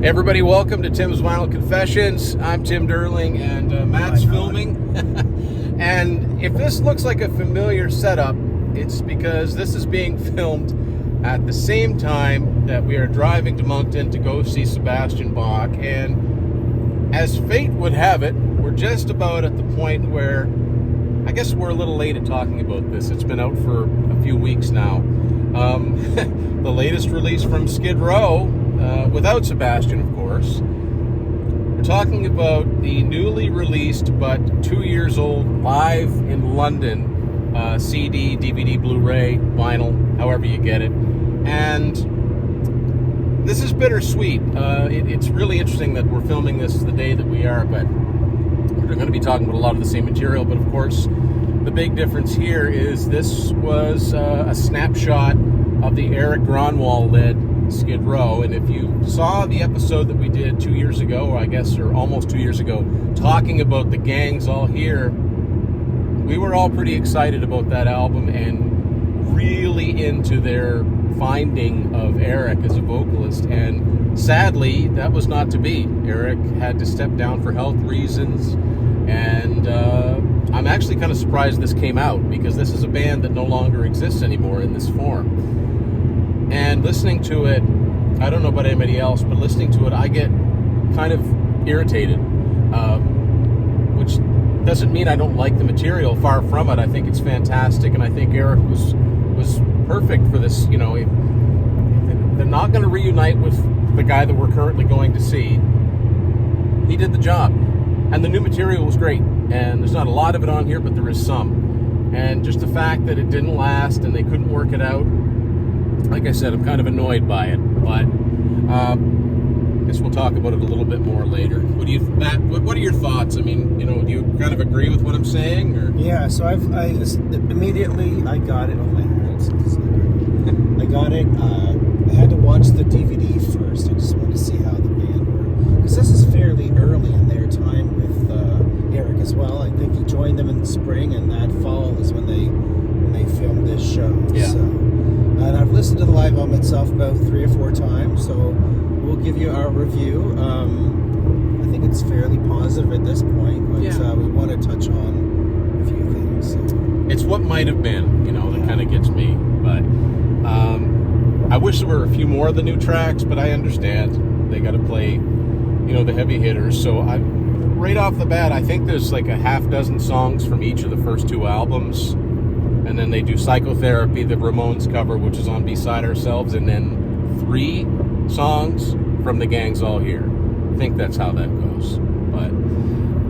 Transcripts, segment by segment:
Everybody, welcome to Tim's Vinyl Confessions. I'm Tim Derling, and Matt's filming. And if this looks like a familiar setup, it's because this is being filmed at the same time that we are driving to Moncton to go see Sebastian Bach. And as fate would have it, we're just about at the point where I guess we're a little late at talking about this. It's been out for a few weeks now. The latest release from Skid Row, without Sebastian, of course. We're talking about the newly released but 2 years old Live in London CD, DVD, Blu-ray, vinyl, however you get it. And this is bittersweet. It's really interesting that we're filming this the day that we are, but we're going to be talking about a lot of the same material. But of course, the big difference here is this was a snapshot of the Erik Gronwall led Skid Row. And if you saw the episode that we did 2 years ago, or almost 2 years ago, talking about the gangs all here, we were all pretty excited about that album and really into their finding of Erik as a vocalist. And sadly, that was not to be. Erik had to step down for health reasons. And I'm actually kind of surprised this came out, because this is a band that no longer exists anymore in this form. And listening to it, I don't know about anybody else, but listening to it, I get kind of irritated, which doesn't mean I don't like the material. Far from it. I think it's fantastic, and I think Erik was perfect for this. You know, they're not going to reunite with the guy that we're currently going to see. He did the job, and the new material was great. And there's not a lot of it on here, but there is some. And just the fact that it didn't last and they couldn't work it out, like I said, I'm kind of annoyed by it, but I guess we'll talk about it a little bit more later. Matt, what are your thoughts? I mean, do you kind of agree with what I'm saying? Or? Yeah, so I immediately got it. Oh my God, I got it. I had to watch the DVD first. I just wanted to see how the band were, because this is fairly early in their time with Erik as well. I think he joined them in the spring, and that fall is when they filmed this show. Yeah. So, and I've listened to the live album itself about 3 or 4 times, so we'll give you our review. I think it's fairly positive at this point, but we want to touch on a few things. So. It's what might have been, that kind of gets me. But I wish there were a few more of the new tracks, but I understand they got to play, the heavy hitters. So right off the bat, I think there's like a half dozen songs from each of the first 2 albums. And then they do Psychotherapy, the Ramones cover, which is on Beside Ourselves, and then 3 songs from the Gangs All Here. I think that's how that goes. But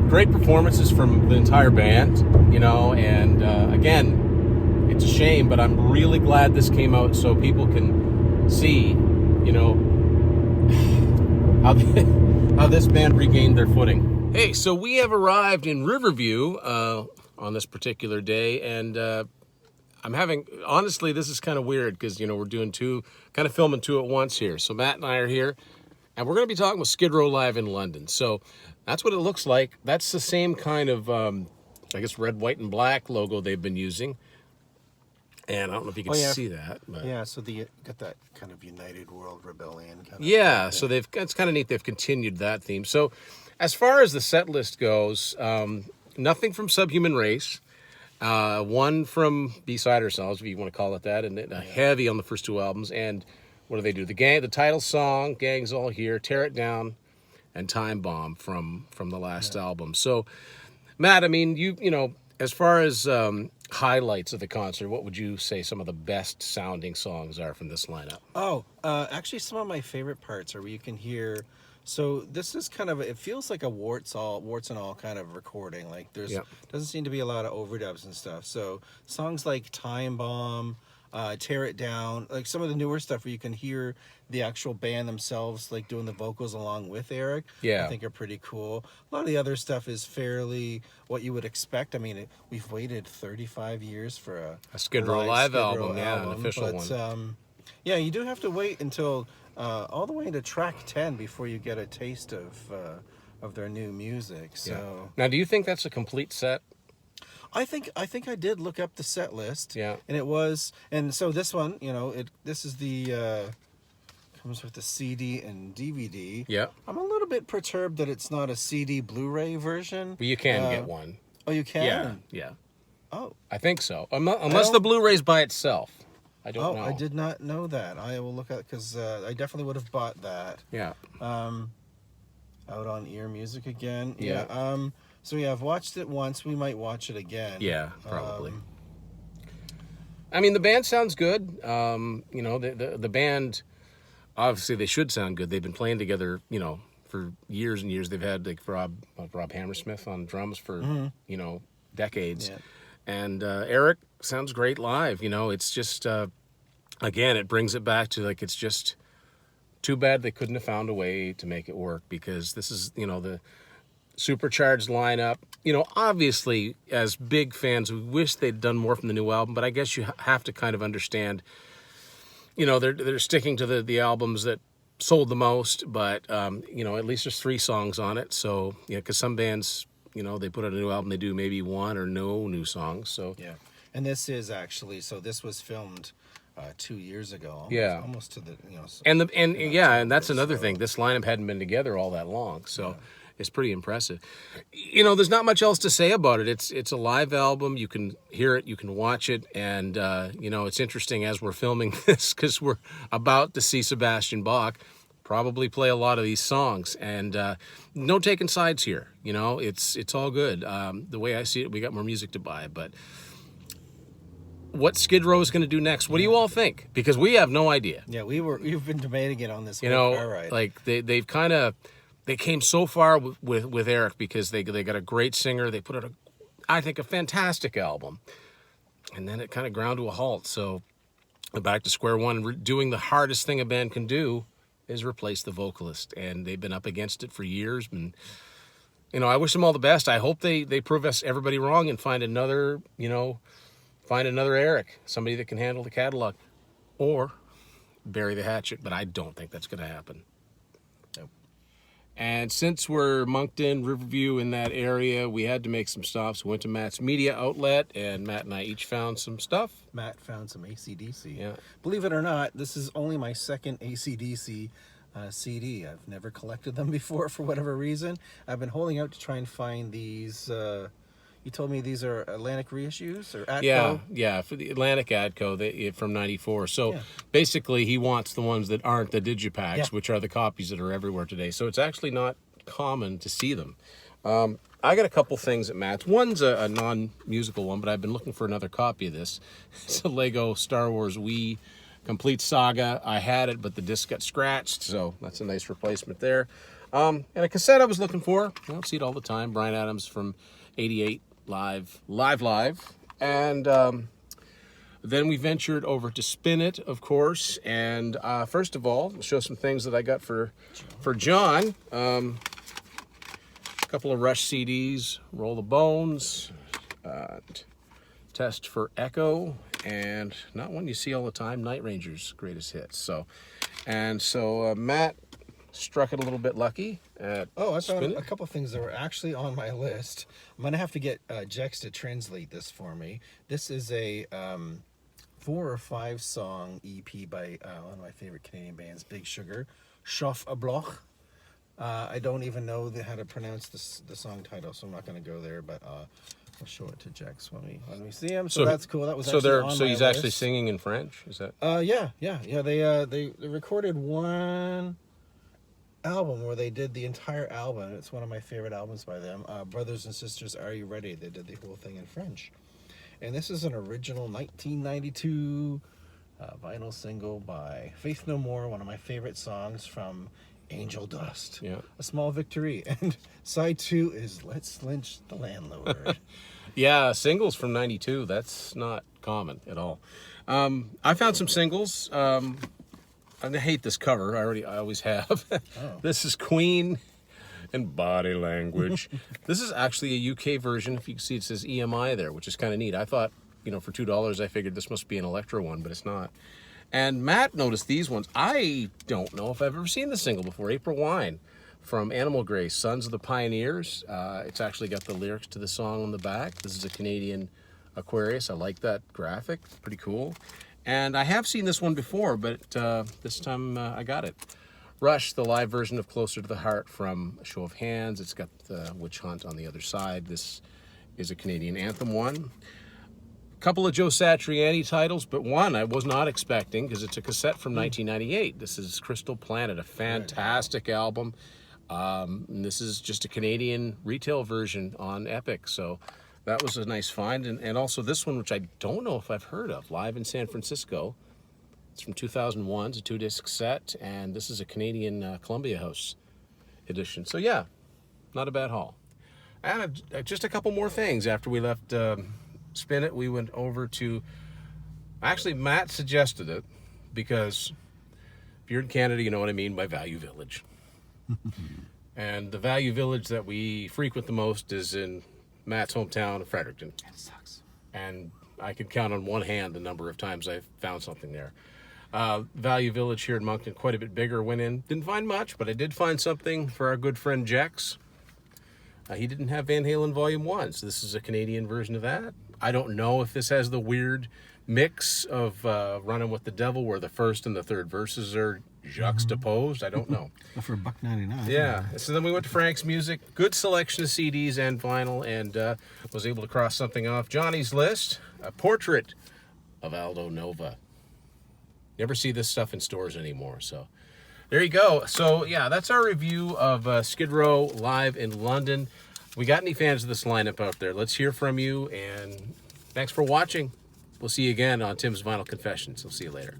great performances from the entire band, and again, it's a shame, but I'm really glad this came out so people can see, how this band regained their footing. Hey, so we have arrived in Riverview on this particular day, and honestly, this is kind of weird because, we're doing filming 2 at once here. So Matt and I are here, and we're going to be talking about Skid Row Live in London. So that's what it looks like. That's the same kind of, red, white, and black logo they've been using. And I don't know if you can see that. But. Yeah, so got that kind of United World Rebellion kind of thing. So it's kind of neat. They've continued that theme. So as far as the set list goes, nothing from Subhuman Race. 1 from Beside Ourselves, if you want to call it that, and heavy on the first 2 albums. And what do they do? The title song, Gangs All Here, Tear It Down, and Time Bomb from the last album. So, Matt, I mean, as far as highlights of the concert, what would you say some of the best sounding songs are from this lineup? Actually, some of my favorite parts are where you can hear. So this is kind of, it feels like a warts and all kind of recording. Like doesn't seem to be a lot of overdubs and stuff. So songs like Time Bomb, Tear It Down, like some of the newer stuff where you can hear the actual band themselves like doing the vocals along with Erik. I think are pretty cool. A lot of the other stuff is fairly what you would expect. I mean, we've waited 35 years for a Skid Row live album, an official one. You do have to wait until all the way into track 10 before you get a taste of their new music. So now, do you think that's a complete set? I think I did look up the set list. Yeah. And it was, and so this one, this is the Comes with the CD and DVD. Yeah. I'm a little bit perturbed that it's not a CD Blu-ray version. But you can get one. Oh, you can? Yeah. Oh. I think so. Unless the Blu-ray's by itself. I don't know. I did not know that. I will look at it because I definitely would have bought that. Yeah. Out on Ear Music again. Yeah. So yeah, I've watched it once. We might watch it again. Yeah, probably. I mean, the band sounds good. You know, the band, obviously they should sound good. They've been playing together, you know, for years and years. They've had like Rob Hammersmith on drums for, you know, decades. Yeah. And Erik sounds great live. You know, it's just, again, it brings it back to like, it's just too bad they couldn't have found a way to make it work, because this is, you know, the supercharged lineup. You know, obviously, as big fans, we wish they'd done more from the new album, but I guess you have to kind of understand, you know, they're sticking to the albums that sold the most, but, you know, at least there's 3 songs on it. So, yeah, because some bands, you know, they put out a new album, they do maybe 1 or no new songs. So yeah, and this is actually, so this was filmed 2 years ago. Almost to the, you know. And that's another thing. This lineup hadn't been together all that long, so it's pretty impressive. You know, there's not much else to say about it. It's a live album. You can hear it, you can watch it, and you know, it's interesting as we're filming this because we're about to see Sebastian Bach probably play a lot of these songs, and no taking sides here. You know, it's all good. The way I see it, we got more music to buy, but what Skid Row is going to do next? What do you all think? Because we have no idea. Yeah, we've been debating it on this. You know, car ride. like they came so far with Erik because they got a great singer. They put out I think a fantastic album, and then it kind of ground to a halt. So back to square one. Doing the hardest thing a band can do is replace the vocalist, and they've been up against it for years. And you know, I wish them all the best. I hope they prove everybody wrong and find another Erik, somebody that can handle the catalog, or bury the hatchet. But I don't think that's going to happen. Nope. And since we're Moncton, Riverview, in that area, we had to make some stops. We went to Matt's media outlet, and Matt and I each found some stuff. Matt found some AC/DC. Yeah. Believe it or not, this is only my second AC/DC CD. I've never collected them before for whatever reason. I've been holding out to try and find these. You told me these are Atlantic reissues or Atco? Yeah, for the Atlantic Atco from '94. So basically, he wants the ones that aren't the digipacks, which are the copies that are everywhere today. So it's actually not common to see them. I got a couple things at Matt's. One's a non-musical one, but I've been looking for another copy of this. It's a Lego Star Wars Wii Complete Saga. I had it, but the disc got scratched, so that's a nice replacement there. And a cassette I was looking for. I don't see it all the time. Bryan Adams from '88. Live. And then we ventured over to Spin It, of course. And first of all, I'll show some things that I got for John. A couple of Rush CDs, Roll the Bones, Test for Echo, and not one you see all the time, Night Ranger's Greatest Hits. So Matt struck it a little bit lucky at I found a couple things that were actually on my list. I'm going to have to get Jex to translate this for me. This is a 4 or 5 song EP by one of my favorite Canadian bands, Big Sugar, Chauffe à Bloch. I don't even know how to pronounce the song title, so I'm not going to go there, but I'll show it to Jex when we see him. So that's cool. That was actually on my list. He's actually singing in French, is that? Yeah. They recorded one album where they did the entire album. It's one of my favorite albums by them. Brothers and Sisters, Are You Ready? They did the whole thing in French. And this is an original 1992 vinyl single by Faith No More, one of my favorite songs from Angel Dust. Yeah. A Small Victory. And side 2 is Let's Lynch the Landlord. Yeah, singles from '92. That's not common at all. I found some singles. I hate this cover. I always have. This is Queen and Body Language. This is actually a UK version. If you can see, it says EMI there, which is kind of neat. I thought, you know, for $2, I figured this must be an Electro one, but it's not. And Matt noticed these ones. I don't know if I've ever seen this single before. April Wine from Animal Grace, Sons of the Pioneers. It's actually got the lyrics to the song on the back. This is a Canadian Aquarius. I like that graphic. Pretty cool. And I have seen this one before, but this time I got it. Rush, the live version of Closer to the Heart from A Show of Hands. It's got the Witch Hunt on the other side. This is a Canadian anthem one. A couple of Joe Satriani titles, but one I was not expecting because it's a cassette from 1998. This is Crystal Planet, a fantastic album. And this is just a Canadian retail version on Epic. So that was a nice find. And also this one, which I don't know if I've heard of, Live in San Francisco. It's from 2001. It's a 2-disc set, and this is a Canadian Columbia House edition. So yeah, not a bad haul. And just a couple more things. After we left Spin It, we went over to... Actually, Matt suggested it, because if you're in Canada, you know what I mean by Value Village. And the Value Village that we frequent the most is in Matt's hometown of Fredericton. It sucks. And I can count on one hand the number of times I've found something there. Value Village here in Moncton, quite a bit bigger. Went in, didn't find much, but I did find something for our good friend Jex. He didn't have Van Halen Volume 1, so this is a Canadian version of that. I don't know if this has the weird mix of Running with the Devil, where the first and the third verses are juxtaposed. I don't know. For $1.99. Yeah. So then we went to Frank's Music. Good selection of CDs and vinyl, and was able to cross something off Johnny's list. A portrait of Aldo Nova. Never see this stuff in stores anymore, so there you go. So yeah, that's our review of Skid Row live in London. We got any fans of this lineup out there? Let's hear from you, and thanks for watching. We'll see you again on Tim's Vinyl Confessions. We'll see you later.